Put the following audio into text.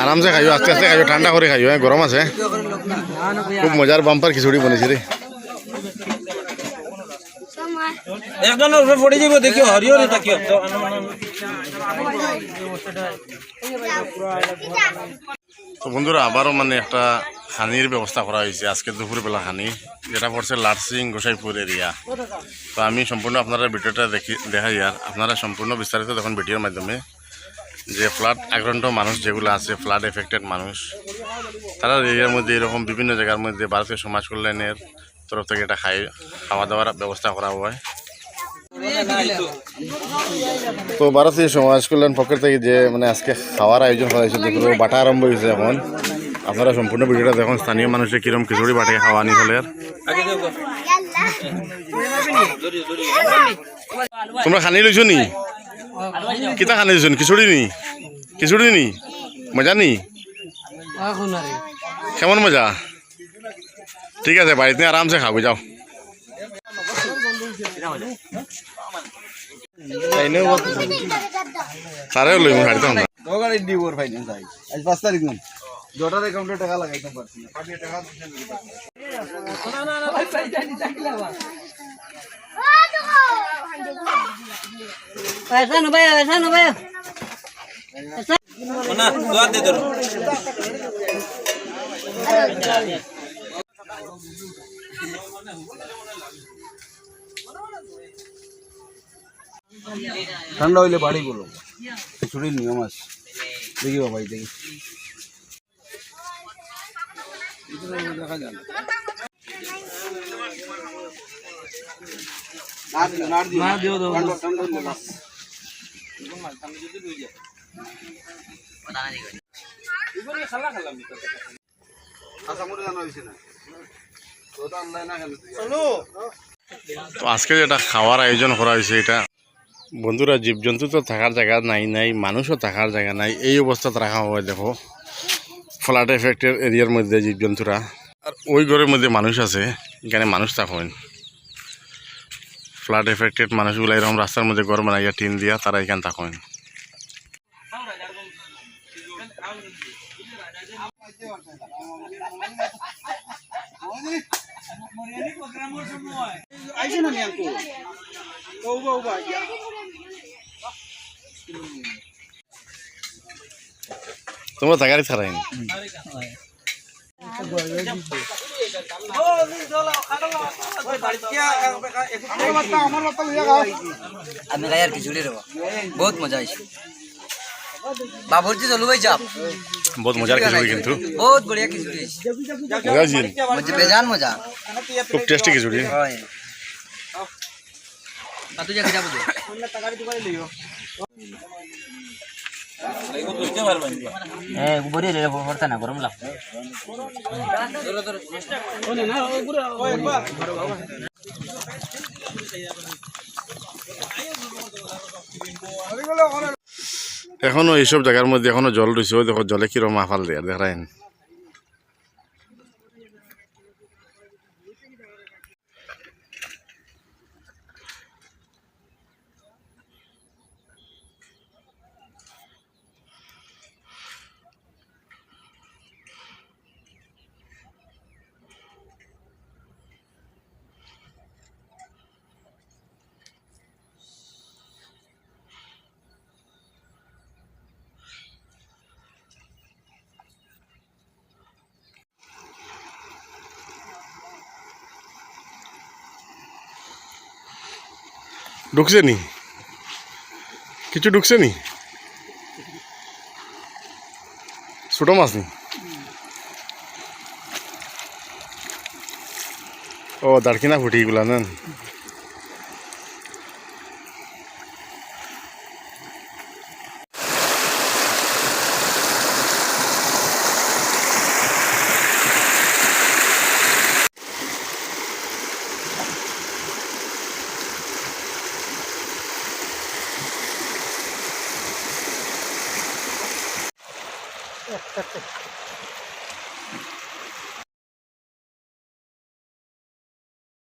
আরামসে খাইও, আস্তে আস্তে খাইও, ঠান্ডা করে খাইও, গরম আছে। খুব মজার বাম্পার খিচুড়ি বনেছে রে। একজনের উপরে পড়ে যাব দেখিও, হরিও রে তাকিও। তো বন্ধুরা আবারও মানে একটা হানির ব্যবস্থা করা হয়েছে আজকে দুপুরবেলা হানি, যেটা পড়ছে লাটসিং গোসাইপুর এরিয়া। তো আমি সম্পূর্ণ আপনারা ভিডিওটা দেখাই, আর আপনারা সম্পূর্ণ বিস্তারিত দেখুন ভিডিওর মাধ্যমে, যে ফ্লাড আক্রান্ত মানুষ যেগুলো আছে, ফ্লাড এফেক্টেড মানুষ, তারা এরিয়ার মধ্যে এরকম বিভিন্ন জায়গার মধ্যে ভারতীয় সমাজ কল্যাণের তরফ থেকে এটা খাওয়া দাওয়ার ব্যবস্থা করা হয়। তো ভারতীয় সমাজ কল্যাণ পক্ষের থেকে যে মানে আজকে খাওয়ার আয়োজন করা হয়েছে, যেগুলো বাটা আরম্ভ হয়েছে এখন। আপনারা সম্পূর্ণ ভিডিওটা দেখুন, স্থানীয় মানুষের কিরম খিচুড়ি বাটে খাওয়া নি ফেলে। তোমরা খানি লইছ নি? কিতা খানি লইছ? খিচুড়ি নি? খিচুড়ি নি? মজা নি? কেমন মজা? ঠিক আছে, বাড়িতে আরামসে খাবো, যাও। তারেও লইব হাড়িতে আমরা দোকানে ডিওর ফাইনান্স আই আজ 5 তারিখ মান জটার অ্যাকাউন্টে টাকা লাগাইতে পারছি না, পাটিয়ে টাকা ऐसा नो भाई না দোয়া দে ধরো। ঠান্ডা হইলে বাড়ি গুলো খিচুড়ির নিয়ম আছে, দেখি বাবা দেখি দেখা যাবে। তো আজকে যেটা খাওয়ার আয়োজন করা হয়েছে, এটা বন্ধুরা জীবজন্তু তো থাকার জায়গা নাই, মানুষও থাকার জায়গা নাই, এই অবস্থাতে রাখা হয়। দেখো ফ্লাড এফেক্টের এরিয়ার মধ্যে জীবজন্তুরা, আর ওই ঘরের মধ্যে মানুষ আছে, এখানে মানুষ থাকেন। ফ্লাড এফেক্টেড মানুষগুলো এরকম রাস্তার মধ্যে ঘর বানাইয়া টিন দিয়া তারা এখানে থাকেন। তোমরা থাকারই ছাড়াই আমি গায়ার খিচুড়ি রে বহুত মজা আইছে বাবুর্চি চলু ভাই চাপ বহুত মজার খিচুড়ি, কিন্তু বহুত বড়িয়া খিচুড়ি মজা মজা বেজান মজা খুব টেস্টি খিচুড়ি। হয় আতু যা যাবো দে বড়ি রে ভরতা না গরম লাগছে। এখনো এইসব জায়গার মধ্যে এখনো জল রয়েছে, ওই দেখো জলে কিরম আফাল দেয় দেখায়। ঢুকছে নি? কিছু ঢুকছে নি? ছোট মাছ নি? ও দাঁড়কিনা ফুটি এগুলা নেন।